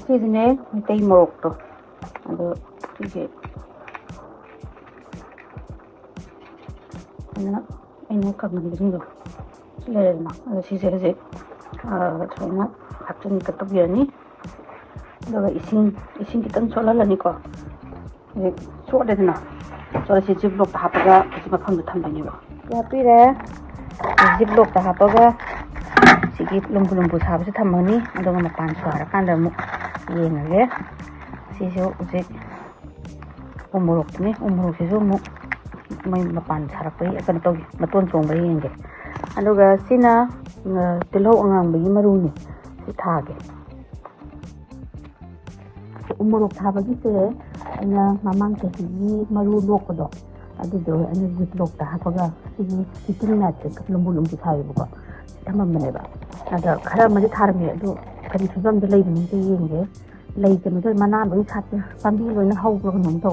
시즈네 밑에 U-morok도 아주 이게 아이는 갖는 정도 실례나 시제제 저희는 합주니까 또 비었니 내가 이신 기떤 졸라라니까 이제 쪼래되나 저렇게 집록도 하다가 집 앞에 탐다니고 야삐래 집록도 하다가 시기 lumbu 사버서 탐하니 아동가 마판 수하라간다 뭐 얘는 시죠 이제 U-morok네 U-morok시죠 뭐 mapan sarapay akan to matun chong ba yenge aduga sina tilo angang ba yimaru ni si thage U-morok thabagi se ana mamang ke hi maru lokdo adudo ana jitlok ta hapaga si tinna che lumbu thai bu tamam mane ba ada khara mari tharmi adu kari thubam de lei ni yenge lei ke no mana loi chat pambi loi na hau ko nom to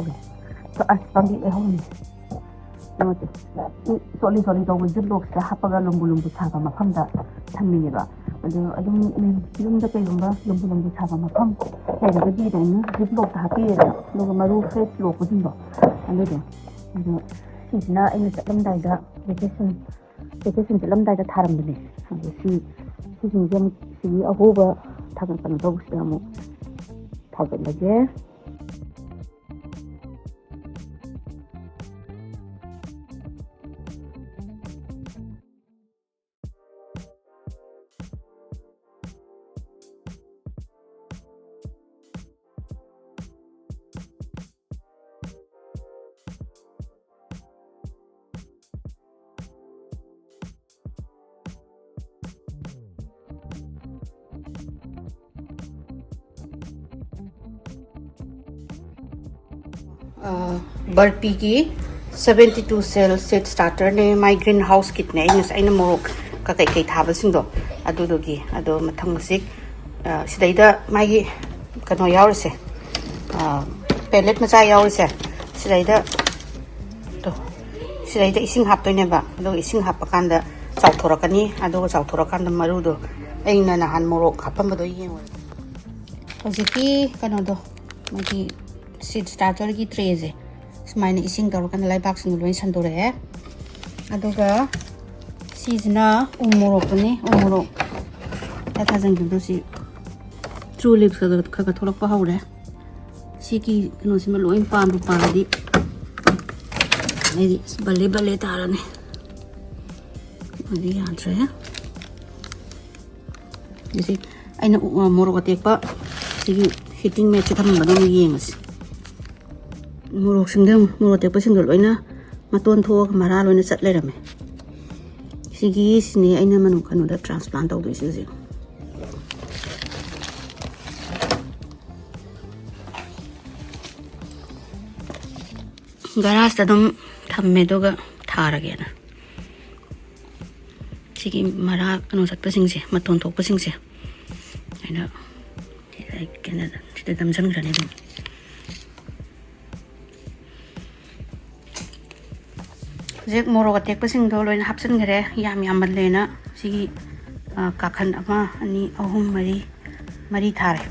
so as pambi e hau ni solid tawul jibloksta hapaga lumbu chaba mafamda thamminiba adum yumda kaygumba lumbu chaba mafam ledaga di dana jiblokta hapira loga maru fresh lokudinbo adu sisina aina chatlamdaida vacation chatlamdaida tharamdini si ahuba thagan kan tawusda mu thagadage Burpee की 72 cell set starter ने my greenhouse kit ने इनस आइना morok का कई थाबल सिंदो अदुदोगी अदो मथंग सिक सिदैदा मागी कनो यावरसे pellet मचा यावरसे सिदैदा इसिंग हापतोइनेबा अदो इसिंग हापकांदा चाउथोरकनी अदो चाउथोरकांदा मरुदो आइना नहान morok हापमबदो येंगो हजिकी कनोदो मागी seed starter की tray जे सुमाइने इसिंग तौरकन लाइबाक सिंग लोइन संदोरे अदुगा सिजना U-morok ने U-morok था जंगिदो सि ट्रू लिप्स का थोलक हाउरे सिकी कनो सिम लोइन पांदी नेदी बल्ले तारने अदि यात्रे जैसे आइना U-morok अतेकपा सिगी हीटिंग मैच थमबदो येंगस morok tekpa singdo loina maton tho mara loina chat lerame sigi sini aina manu kanu da transplant tawdu isi garage ta dum thamme doga tharage na sigi mara kanu chatpa singse maton thokpa singse aina kena sida damjan grane dum Jek morok atek pasing do loin hapsan gare yam badlena sigi kakhan ama ani ahum mari thare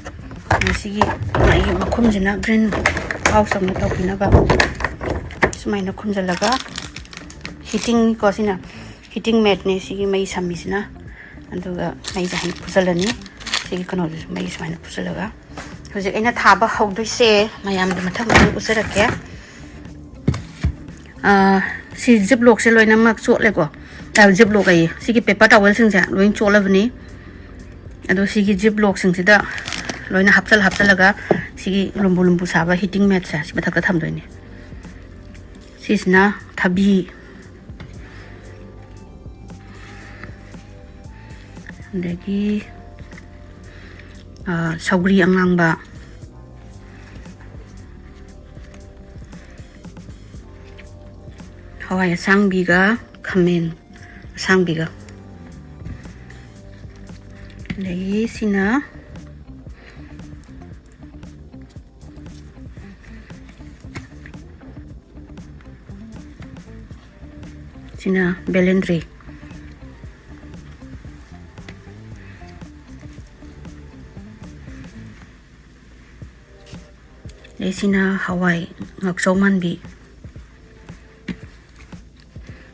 sigi ai makhum jina green house am tawpina ba sumaina khumjalaga heating ko sina heating mat ne sigi mai samisina anduga mai jahi pujalani sigi kono mai sumaina pujalaga hojek aina thaba hawdoi se mayam de mathak usarake si ziplok se loina mak chot le ko ziplok ai sigi paper towel sing ja loin cholavani ado sigi ziplok sing sida loina hapchalaga sigi lumbu saba heating mat sa si mathak ta thamdoini sisna thabi dagi saugri angangba hawai sangbiga khamen sangbiga lagi sina belendri sina hawai ngakso manbi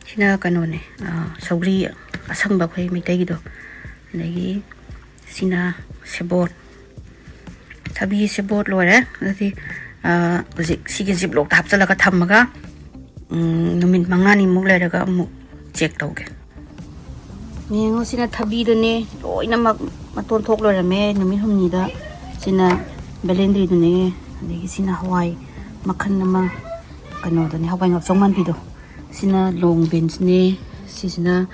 sina kanone sauri asang ba khoi mitai gido lagi sina sebot thabi sebot lore ati sige ziplok tap chala ka thammaga numin mangani muk leraga mu check tauge nengo sina thabi done loina maton thok lore me numin humni da sina belendri done lagi sina hawai makhan nama kano done hawai ngak chongman bido sina long beans ne sina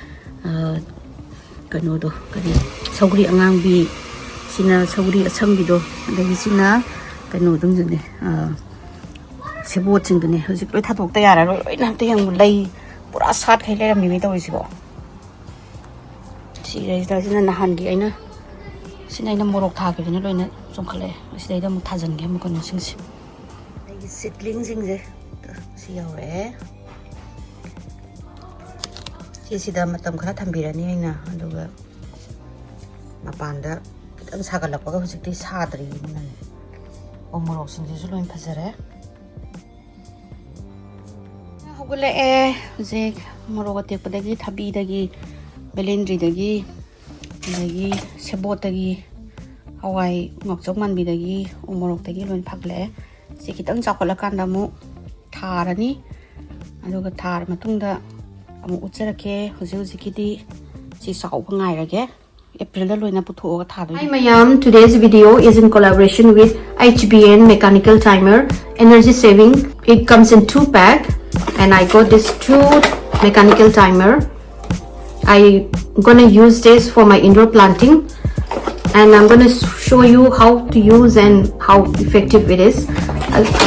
kano do kari sauri angang bi sina sauri asang bido lagi sina kano dung jene sebot sing done hojik loi thatok ta yara loi nam te yang lei pura sat khai le mi mi to isibo si rei da sina nahan gi aina sina ina morok tha ke ne loina chongkhale si da mu thajan ge mu kono sing si ai seedling sing je si yawe si da matam khara thambirani aina aduga mapanda kitang sagalakpaga hojikti sadri nan O-morok singju loin phajare hogule hojik morok atekpadagi thabi dagi belendri dagi dagi sebot dagi hawai ngokchok manbi dagi O-morok dagi loin phagle si kitang chakola kanda mu tharani aduga thar matungda amu ucharake hojikidi si sauba ngairage Hi myam, today's video is in collaboration with HBN mechanical timer, energy saving. It comes in 2-pack and I got this 2 mechanical timer. I'm gonna use this for my indoor planting and I'm gonna show you how to use and how effective it is.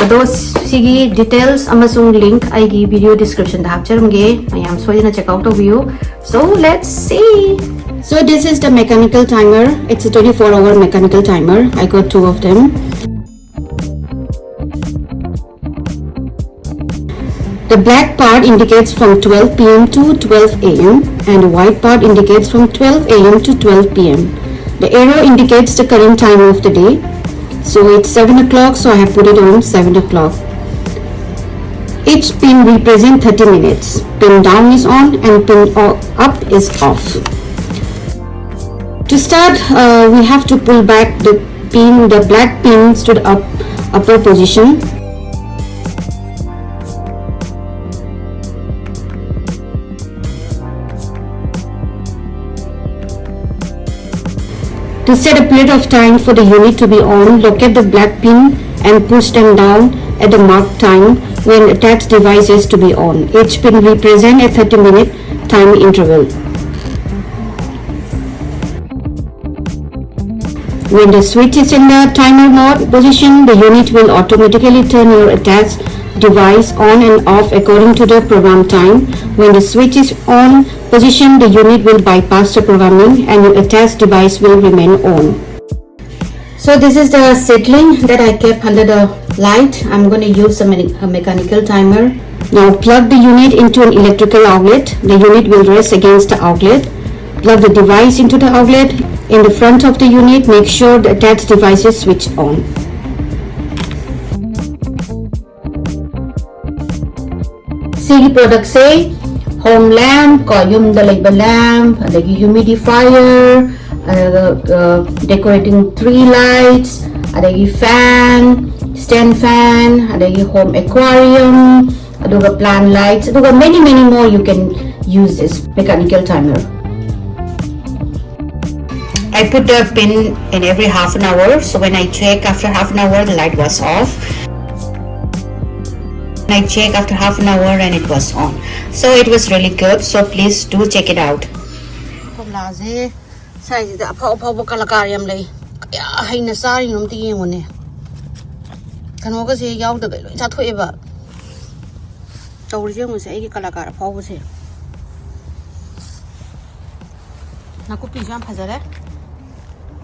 Those sigi details amasung link I give video description da hapcharamge. Myam soidina check out of you. So let's see. So this is the mechanical timer. It's a 24-hour mechanical timer. I got 2 of them. The black part indicates from 12 p.m. to 12 a.m. and the white part indicates from 12 a.m. to 12 p.m. The arrow indicates the current time of the day. So it's 7 o'clock, so I have put it on 7 o'clock. Each pin represents 30 minutes. Pin down is on and pin up is off. To start, we have to pull back the black pins to the upper position. To set a period of time for the unit to be on, locate the black pin and push them down at the marked time when attached device is to be on. Each pin represents a 30-minute time interval. When the switch is in the timer mode position, the unit will automatically turn your attached device on and off according to the program time. When the switch is on position, the unit will bypass the programming and your attached device will remain on. So this is the settling that I kept under the light. I'm going to use a mechanical timer. Now plug the unit into an electrical outlet. The unit will rest against the outlet. Plug the device into the outlet. In the front of the unit, make sure the attached device is switched on. Sigi products say home lamp, yum dalaiba lamp, adagi humidifier, decorating tree lights, adagi fan, stand fan, adagi home aquarium, aduga plant lights, aduga many more you can use this mechanical timer. I put the pin in every half an hour, so when I check after half an hour the light was off. I check after half an hour and it was on. So it was really good, so please do check it out.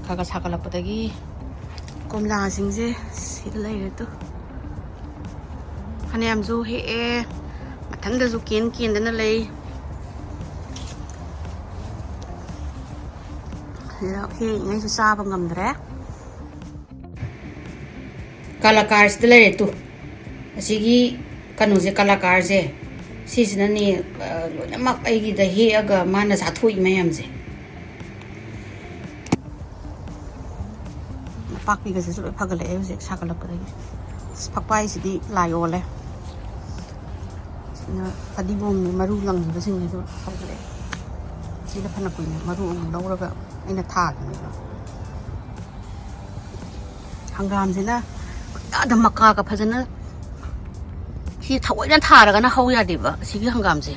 Kaga sakalapodagi komla singje sida laire to hanayam zu he mathangda zu ken dana lay la he ngai su sa ba ngamdre ꯀꯂꯥꯀꯥꯔꯁꯤꯗ ꯂꯩꯔꯦ two ꯑꯁꯤꯒꯤ ꯀꯩꯅꯣꯁꯦ ꯀꯂꯥꯀꯥꯔꯁꯦ ꯁꯤꯁꯤꯅꯅꯦ ꯂꯣꯏꯅꯃꯛ ꯑꯩꯒꯤꯗ ꯍꯦꯛꯑꯒ ꯃꯥꯅ ꯆꯥꯊꯣꯛꯏ ꯃꯌꯥꯝꯁꯦ ꯅꯄꯥꯛꯄꯤꯒꯁꯤꯁꯨ ꯂꯣꯏ ꯐꯒꯠꯂꯛꯑꯦ ꯍꯧꯖꯤꯛ ꯁꯥꯒꯠꯂꯛꯄꯗꯒꯤ ꯐꯛꯄꯥꯏꯁꯤꯗꯤ ꯂꯥꯏ ꯑꯣꯜꯂꯦ ꯁꯤꯅ ꯐꯗꯤꯒꯣꯝꯅꯤ ꯃꯔꯨ ꯂꯪꯈꯤꯕꯁꯤꯡꯁꯤꯁꯨ ꯐꯒꯠꯂꯛꯑꯦ ꯁꯤꯗ ꯐꯅ ꯀꯨꯏꯅ ꯃꯔꯨ ꯑꯃꯨꯛ ꯂꯧꯔꯒ ꯑꯩꯅ ꯊꯥꯈꯤꯕꯅꯦꯕ ꯍꯪꯒꯥꯝꯁꯤꯅ ꯌꯥꯗ ꯃꯀꯥꯒ ꯐꯖꯅ ꯁꯤ ꯊꯑꯣꯏꯅ ꯊꯥꯔꯒꯅ ꯍꯧ ꯌꯥꯗꯦꯕ ꯁꯤꯒꯤ ꯍꯪꯒꯥꯝꯁꯦ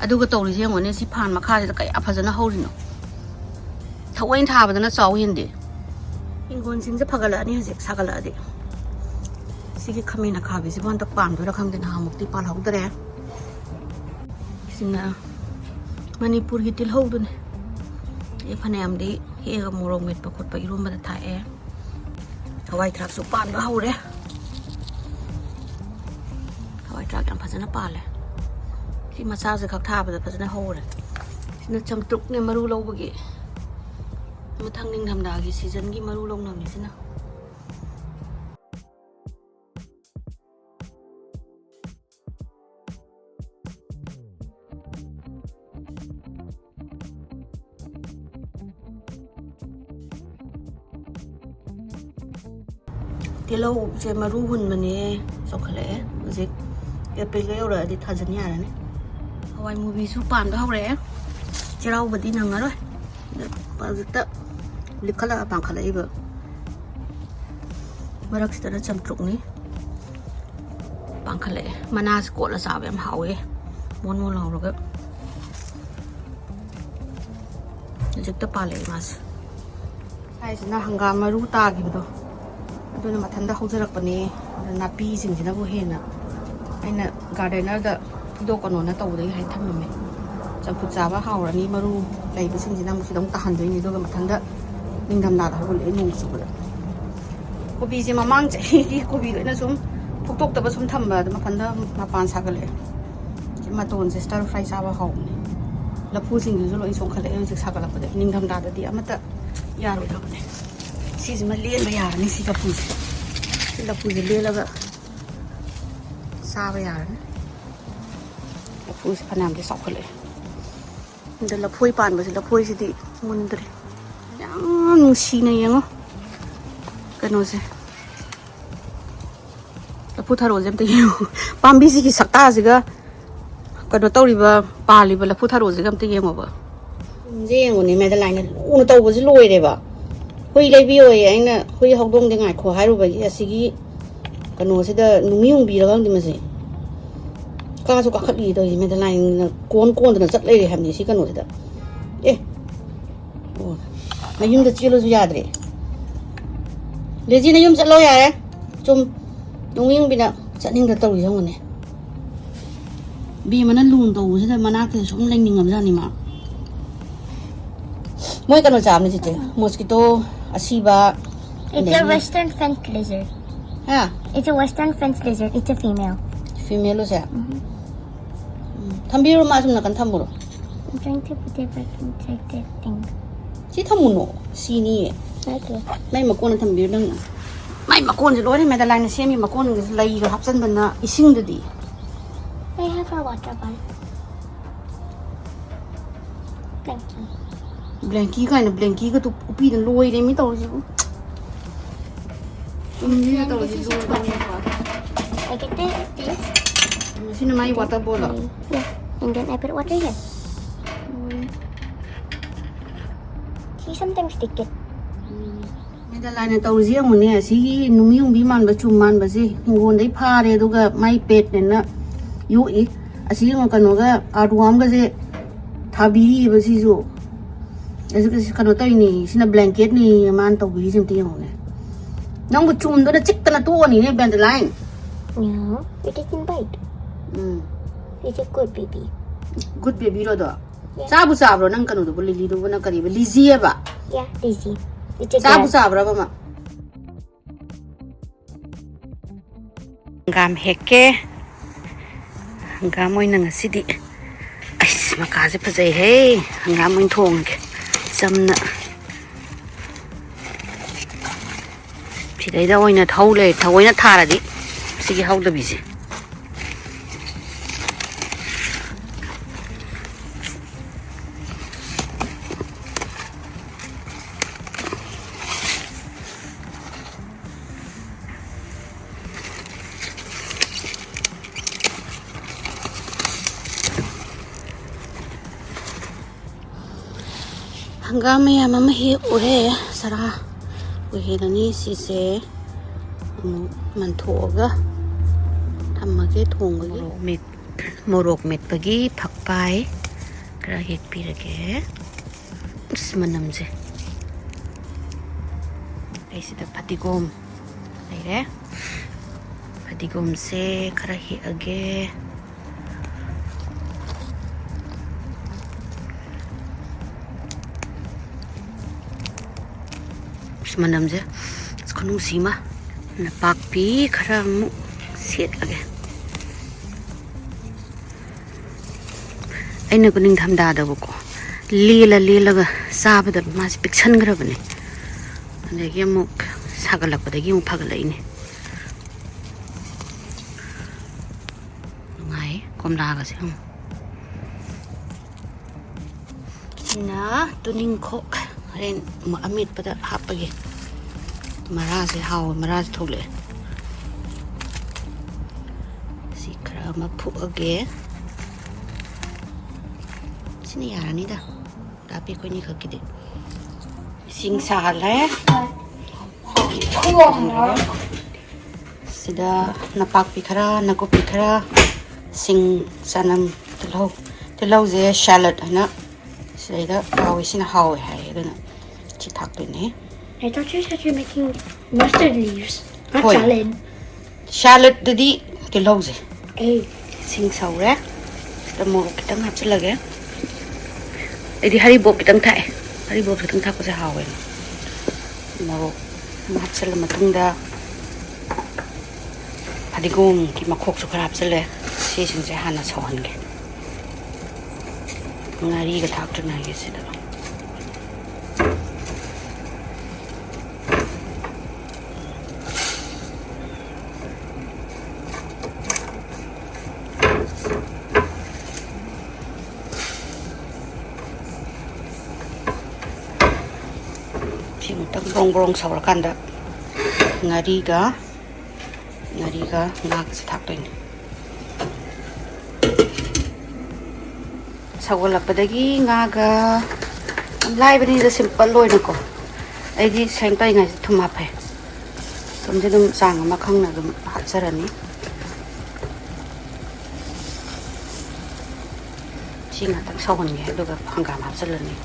ꯑꯗꯨꯒ ꯇꯧꯔꯤꯁꯦ ꯌꯦꯡꯉꯣꯅꯦ ꯁꯤ ꯐꯥꯟ ꯃꯈꯥꯁꯤꯗ ꯀꯌꯥ ꯐꯖꯅ ꯍꯧꯔꯤꯅꯣ ꯊꯑꯣꯏꯅ ꯊꯥꯕꯗꯅ ꯆꯥꯎ ꯍꯦꯟꯗꯦ ꯍꯤꯡꯒꯣꯜꯁꯤꯡꯁꯦ ꯐꯒꯠꯂꯛꯑꯅꯤ ꯍꯧꯖꯤꯛ ꯁꯥꯒꯠꯂꯛꯑꯗꯤ ꯁꯤꯒꯤ ꯈꯥꯃꯦꯟ ꯑꯈꯥꯕꯤꯁꯤꯕꯨ ꯍꯟꯗꯛ ꯄꯥꯟꯗꯣꯏꯔꯥ ꯈꯪꯗꯦ ꯅꯍꯥꯟꯃꯨꯛꯇꯤ ꯄꯥꯜꯍꯧꯗ꯭ꯔꯦ ꯁꯤꯅ ꯃꯅꯤꯄꯨꯔꯒꯤ ꯇꯤꯜꯍꯧꯗꯨꯅꯤ ꯑꯩ ꯐꯅꯌꯥꯝꯗꯤ ꯍꯦꯛꯑꯒ ꯃꯣꯔꯣꯛ ꯃꯦꯠꯄ ꯈꯣꯠꯄ ꯏꯔꯣꯟꯕꯗ ꯊꯥꯛꯑꯦ ꯍꯋꯥꯏ ꯊꯔꯥꯛꯁꯨ ꯄꯥꯟꯕ ꯍꯧꯔꯦ ꯍꯋꯥꯏ ꯊꯔꯥꯛ ꯌꯥꯝ ꯐꯖꯅ ꯄꯥꯜꯂꯦ ꯁꯤ ꯃꯆꯥꯁꯦ ꯈꯛ ꯊꯥꯕꯗ ꯐꯖꯅ ꯍꯧꯔꯦ ꯁꯤꯅ ꯆꯝꯇ꯭ꯔꯨꯛꯅꯦ ꯃꯔꯨ ꯂꯧꯕꯒꯤ ꯃꯊꯪ ꯅꯤꯡꯊꯝꯊꯥꯒꯤ ꯁꯤꯖꯟꯒꯤ ꯃꯔꯨ ꯂꯧꯅꯕꯅꯤꯁꯤꯅ ꯇꯤꯜꯍꯧꯁꯦ ꯃꯔꯨ ꯍꯨꯟꯕꯅꯦ ꯆꯥꯎꯈꯠꯂꯛꯑꯦ ꯍꯧꯖꯤꯛ ꯑꯦꯄ꯭ꯔꯤꯜꯒ ꯌꯧꯔꯛꯑꯗꯤ ꯊꯥꯖꯟ ꯌꯥꯔꯅꯤ ꯍꯋꯥꯏ ꯃꯨꯕꯤꯁꯨ ꯄꯥꯟꯕ ꯍꯧꯔꯛꯑꯦ ꯆꯩꯔꯥꯎꯕꯗꯤ ꯅꯪꯉꯔꯣꯏ ꯍꯧꯖꯤꯛꯇ ꯂꯤꯈꯠꯂꯒ ꯄꯥꯟꯈꯠꯂꯛꯏꯕ ꯃꯔꯛꯁꯤꯗꯅ ꯆꯝꯇ꯭ꯔꯨꯛꯅꯤ ꯄꯥꯟꯈꯠꯂꯛꯑꯦ ꯃꯅꯥꯁꯤ ꯀꯣꯠꯂ ꯆꯥꯕ ꯌꯥꯝ ꯍꯥꯎꯋꯦ ꯃꯣꯟ ꯃꯣꯟ ꯂꯥꯎꯔꯒ ꯍꯧꯖꯤꯛꯇ ꯄꯥꯜꯂꯛꯑꯦ ꯃꯥꯁꯦ ꯍꯥꯏꯁꯤꯅ ꯍꯪꯒꯥꯝ ꯃꯔꯨ ꯇꯥꯈꯤꯕꯗꯣ ꯑꯗꯨꯅ ꯃꯊꯟꯇ ꯍꯧꯖꯔꯛꯄꯅꯦ ꯑꯗ ꯅꯥꯄꯤꯁꯤꯡꯁꯤꯅꯕꯨ ꯍꯦꯟꯅ ꯑꯩꯅ ꯒꯥꯔꯗꯦꯅꯔꯗ ꯐꯨꯗꯣꯛꯀꯅꯣꯅ ꯇꯧꯕꯗꯒꯤ ꯍꯥꯏ ꯊꯝꯃꯝꯃꯦ ꯆꯝꯐꯨꯠ ꯆꯥꯕ ꯍꯥꯎꯔꯅꯤ ꯃꯔꯨ ꯂꯩꯕꯁꯤꯡꯁꯤꯅ ꯑꯃꯨꯛ ꯁꯤꯗ ꯑꯃꯨꯛ ꯇꯥꯍꯟꯗꯣꯏꯅꯤ ꯑꯗꯨꯒ ꯃꯊꯟꯇ ꯅꯤꯡꯊꯝꯊꯥꯗ ꯍꯧꯒꯠꯂꯛꯑꯦ ꯅꯣꯡ ꯆꯨꯕꯗ ꯀꯣꯕꯤꯁꯦ ꯃꯃꯥꯡ ꯆꯍꯤꯒꯤ ꯀꯣꯕꯤ ꯂꯣꯏꯅ ꯁꯨꯝ ꯐꯨꯛꯇꯣꯛꯇꯕ ꯁꯨꯝ ꯊꯝꯕ ꯑꯗ ꯃꯊꯟꯇ ꯃꯄꯥꯟ ꯁꯥꯒꯠꯂꯛꯑꯦ ꯁꯤ ꯃꯇꯣꯟꯁꯦ ꯁ꯭ꯇꯔ ꯐ꯭ꯔꯥꯏ ꯆꯥꯕ ꯍꯥꯎꯕꯅꯦ ꯂꯐꯨꯁꯤꯡꯗꯨꯁꯨ ꯂꯣꯏ ꯆꯣꯡꯈꯠꯂꯛꯑꯦ ꯍꯧꯖꯤꯛ ꯁꯥꯒꯠꯂꯛꯄꯗ ꯅꯤꯡꯊꯝꯊꯥꯗꯗꯤ ꯑꯃꯠꯇ ꯌꯥꯔꯣꯏꯗꯕꯅꯦ ꯁꯤꯁꯤꯃ ꯂꯦꯟꯕ ꯌꯥꯔꯅꯤ ꯁꯤ ꯂꯐꯨꯁꯦ ꯁꯤ ꯂꯐꯨꯁꯦ ꯂꯦꯜꯂꯒ ꯆꯥꯕ ꯌꯥꯔꯅꯤ ꯂꯐꯨꯁꯦ ꯐꯅꯌꯥꯝꯗꯤ ꯆꯥꯎꯈꯠꯂꯛꯑꯦ ꯑꯗ ꯂꯐꯣꯏ ꯄꯥꯟꯕꯁꯦ ꯂꯐꯣꯏꯁꯤꯗꯤ ꯃꯨꯟꯗ꯭ꯔꯦ ꯌꯥꯝ ꯅꯨꯡꯁꯤꯅ ꯌꯦꯡꯉꯣ ꯀꯩꯅꯣꯁꯦ ꯂꯐꯨ ꯊꯔꯣꯁꯦ ꯑꯝꯇ ꯌꯦꯡꯉꯣ ꯄꯥꯝꯕꯤꯁꯤꯒꯤ ꯁꯛꯇꯥꯁꯤꯒ ꯀꯩꯅꯣ ꯇꯧꯔꯤꯕ ꯄꯥꯜꯂꯤꯕ ꯂꯐꯨ ꯊꯔꯣꯁꯤꯒ ꯑꯝꯇ ꯌꯦꯡꯉꯣꯕ ꯌꯦꯡꯉꯨꯅꯦ ꯃꯦꯗꯂꯥꯏꯟꯅ ꯂꯨꯅ ꯇꯧꯕꯁꯤ ꯂꯣꯏꯔꯦꯕ ꯍꯨꯏ ꯂꯩꯕꯤꯌꯣꯌꯦ ꯑꯩꯅ ꯍꯨꯏ ꯍꯧꯗꯣꯡꯗꯤ ꯉꯥꯏꯈꯣ ꯍꯥꯏꯔꯨꯕꯒꯤ ꯑꯁꯤꯒꯤ ꯀꯩꯅꯣꯁꯤꯗ ꯅꯨꯃꯤ ꯌꯨꯡꯕꯤꯔꯒ ꯈꯪꯗꯦ ꯃꯁꯤ ꯀꯥꯁꯨ ꯀꯥꯈꯠꯂꯤ ꯇꯧꯔꯤꯁꯦ ꯃꯦꯗꯂꯥꯏꯟꯅ ꯀꯣꯟꯗꯅ ꯆꯠ ꯂꯩꯔꯦ ꯍꯥꯏꯕꯅꯤ ꯁꯤ ꯀꯩꯅꯣꯁꯤꯗ ꯑꯣ ꯅꯌꯨꯝꯗ ꯆꯦꯜꯂꯁꯨ ꯌꯥꯗ꯭ꯔꯦ ꯂꯦꯖꯤ ꯅꯌꯨꯝ ꯆꯠꯂꯣ ꯌꯥꯔꯦ ꯆꯨꯝ ꯅꯨꯃꯤ ꯌꯨꯡꯕꯤꯅ ꯆꯠꯅꯤꯡꯗ ꯇꯧꯔꯤꯁꯦ ꯌꯦꯡꯉꯨꯅꯦ ꯕꯦꯝꯃꯅ ꯂꯨꯅ ꯇꯧꯕꯁꯤꯗ ꯃꯅꯥꯛꯇ ꯁꯨꯝ ꯂꯩꯅꯤꯡꯉꯕꯖꯥꯠꯅꯤ ꯃꯥ ꯃꯣꯏ ꯀꯩꯅꯣ ꯆꯥꯕꯅꯤ ꯆꯤꯆꯦ ꯃꯣꯁꯀꯤꯇꯣ ꯑꯁꯤꯕ It's a western fence lizard. ها It's a western fence lizard. It's a female. female ose ꯊꯝꯕꯤꯔꯣ ꯃꯥ ꯁꯨꯝ ꯅꯥꯀꯟ ꯊꯝꯃꯨꯔꯣ I'm trying to put it back inside the thing. ꯁꯤ ꯊꯝꯃꯨꯅꯣ ꯁꯤꯅꯤꯌꯦ Okay. ꯃꯥꯏ ꯃꯀꯣꯟꯅ ꯊꯝꯕꯤꯔꯣ ꯅꯪ ꯃꯥꯏ ꯃꯀꯣꯟꯁꯦ ꯂꯣꯏꯅ ꯃꯦꯗꯂꯥꯏꯟꯅ ꯁꯦꯝꯃꯤ ꯃꯀꯣꯟꯁꯦ ꯂꯩꯒ ꯍꯥꯞꯆꯟꯗꯅ ꯏꯁꯤꯡꯗꯨꯗꯤ I have a water bottle. Thank you. ꯕ꯭ꯂꯦꯡꯀꯤ ꯀꯥꯏꯅ ꯕ꯭ꯂꯦꯡꯀꯤꯒꯗꯣ ꯎꯞꯄꯤꯗꯅ ꯂꯣꯏꯔꯦ ꯃꯤ ꯇꯧꯔꯤꯁꯤꯕꯨ ꯆꯨꯝꯃꯤꯅ ꯇꯧꯔꯤꯁꯤ ꯂꯣꯏꯔꯦ I get this. ꯁꯤꯅ ꯃꯥꯏ water ꯕꯣꯜꯂꯣ Yeah. And then I put water here. See, sometimes stick it. ꯃꯦꯗꯂꯥꯏꯟꯅ ꯇꯧꯔꯤꯁꯤ ꯌꯦꯡꯉꯨꯅꯦ ꯁꯤꯒꯤ ꯅꯨꯃꯤ ꯌꯨꯡꯕꯤ ꯃꯥꯟꯕ ꯆꯨꯝ ꯃꯥꯟꯕꯁꯦ ꯍꯤꯡꯒꯣꯜꯗꯩ ꯐꯥꯔꯦ ꯑꯗꯨꯒ ꯃꯥꯏ ꯄꯦꯠꯅꯦꯅ ꯌꯣꯛꯏ ꯑꯁꯤ ꯀꯩꯅꯣꯒ ꯑꯥꯔꯗꯨꯋꯥꯝꯒꯁꯦ ꯊꯥꯕꯤꯔꯤꯕ ꯁꯤꯁꯨ ꯀꯩꯅꯣ ꯇꯧꯔꯤꯅꯤ ꯁꯤꯅ ꯕ꯭ꯂꯦꯡꯀꯦꯠꯅꯤ ꯃꯥꯅ ꯇꯧꯕꯤꯔꯤꯁꯤ ꯑꯝꯇ ꯌꯦꯡꯉꯨꯅꯦ ꯅꯪꯕꯨ ꯆꯨꯝꯗꯨꯅ ꯆꯤꯛꯇꯅ ꯇꯣꯛꯑꯅꯤꯅꯦ ꯃꯦꯗꯂꯥꯏꯟ No, it doesn't bite. It's a good baby. Good ꯕꯦꯕꯤꯔꯣꯗꯣ ꯆꯥꯕꯨ ꯆꯥꯕ꯭ꯔꯣ ꯅꯪ ꯀꯩꯅꯣꯗꯨꯕꯨ ꯂꯤꯂꯤꯗꯨꯕꯨ ꯅꯪ ꯀꯔꯤꯕ ꯂꯤꯖꯤꯑꯕ Yeah, Lizzie. It's a ꯆꯥꯕꯨ grass. ꯆꯥꯕ꯭ꯔꯕ ꯃꯥ ꯍꯪꯒꯥꯝ ꯍꯦꯛꯀꯦ ꯍꯪꯒꯥꯝ ꯑꯣꯏꯅ ꯉꯁꯤꯗꯤ ꯑꯩꯁ ꯃꯀꯥꯁꯦ ꯐꯖꯩꯍꯦ ꯍꯪꯒꯥꯝ ꯑꯣꯏꯅ ꯊꯣꯡꯉꯒꯦ ꯆꯝꯅ Sidayda oina thaule thaoina tharadi sigi haudabise. Hangam myam ama houre sara uhelani sise manthoga thamage thongbagi morok metbagi phakpai kara hek pirage manamje aisida patigom leire patigom se kara hekage manamje skonu sima na pakpi khara mu set lage aina kuning thamda da ko lela ga sabada mas pikchan grabane adagi amuk sagalakpadagi mu phagalaine ngai komla ga se na tuning khok ren amit pada hapage Marase how Marase Tole. Sikra Mapu again. Siniaranida. Tapi kuni kakide. Sing sale. Sida napak pikara, naku pikara, sing sanam telau ze shallot na. Sida awisin how hai dana. Chitak dene. I thought you said you're making mustard leaves, not salad. Shallot didi kiloze. Hey. Sing saure. The morok kitang hapsilage. Edi haribo kitang thai. Haribo kitang thak ko sa hawen. Morok hapsil matungda. Padigong ki makhok su kharap sile. Si sing se hana sawan ge. Ngari ga thak tuna ge sida. Brong saurakandah ngariga nak setapin sawalak padagi ngaga amlai bani da simple loy nako aidi sengtai ngai thuma phe tumje dum sang ma khangna dum hapsarani singa tak sawan ge duga hangam hapsalani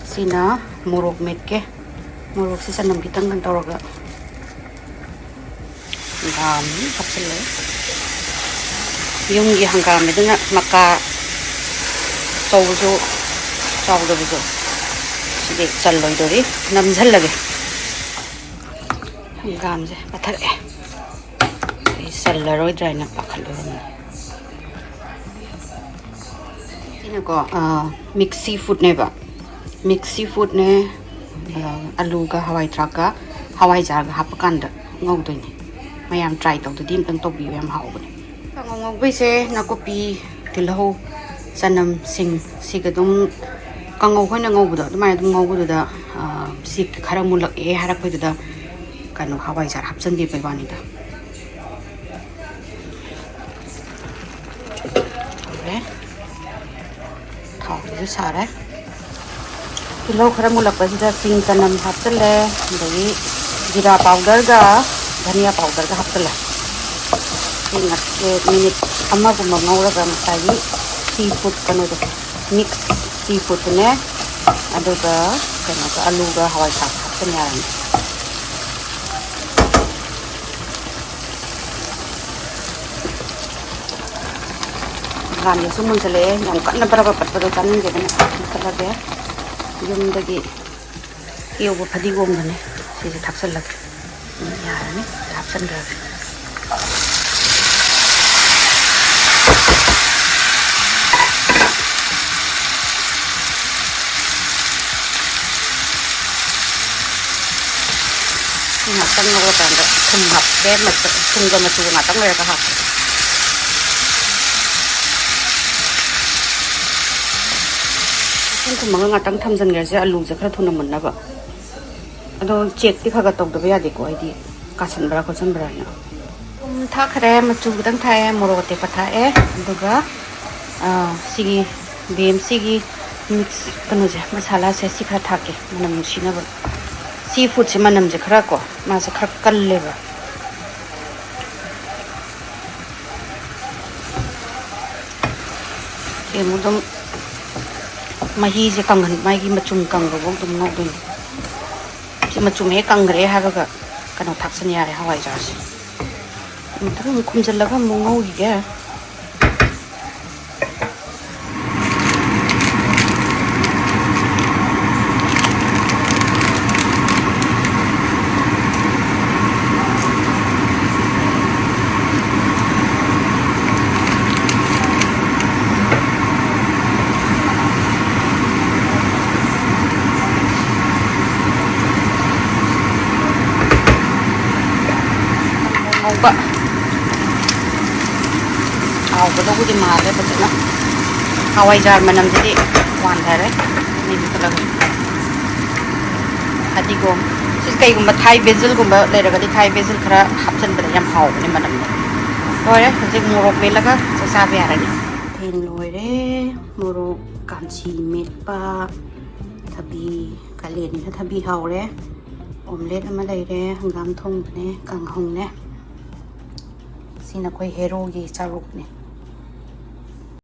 sina morok metke morok si sanam kitang kan tawraga hangam hapsale yung gi hangam meduna maka chawjo bijo sidi challoi dori namjal lage hangam je pathar e sallaroi dry na pakhalor ina ko mix seafood ne ba mix seafood ne alu ga hawaijar ga hapakanda ngaudoini mayam try to dim tang to bi yam haubani ngau bai se nakopi tilho sanam sing sigadum kanghou hoina ngaubuda dumai dum ngaubuda da sik khara mulak e harak hoida kanu hawaijar hapsan di bani da okay thau ju sare Kilo khara mulak pasida sing sanam hapsale dagi jira powder ga dhania powder ga hapsale sing ke minute amma gumma ngaura ga masai seafood kanu do mix seafood ne aduga kanu ga alu ga hawai thak hapsane yaran ram yesu mun sale yang kanna para pat kanin ge na kala ge yumdagi yobu padigom gane sise thaksalak yarani thapsandra ngakang ngawakanda thum hapke thumga machu ngakang leraka hap thum mga ngatang thamjange je alu je khara thuna munnaba ado check ti khaga tawdaba yade ko aidi kasanbra ko sanbra na tha khare machu gidang thae morok te pathae aduga sigi bem sigi mix kanu je masala se sikha thake manam sinaba seafood se manam je khara ko ma se khara kalleba e mudum mahi je kangan mai gi machung kangro bong tum ngok dun si machung he kangre ha ga kanu thaksan yare hawai jar si mutum khumjal laga mungau gi ga ba aw ba do di male ba na hawai jar manam jadi wan thare ni bitala adi go sis kai gumba thai basil gumba le raga di thai basil khara hapchan ba yam haw ni manam ore je morok me laga sa be arani then loire morok kanchi met pa thabi kalen ni thabi haure omelette ama leire hangam thong ne kanghou ne sina koi hero gi charuk ne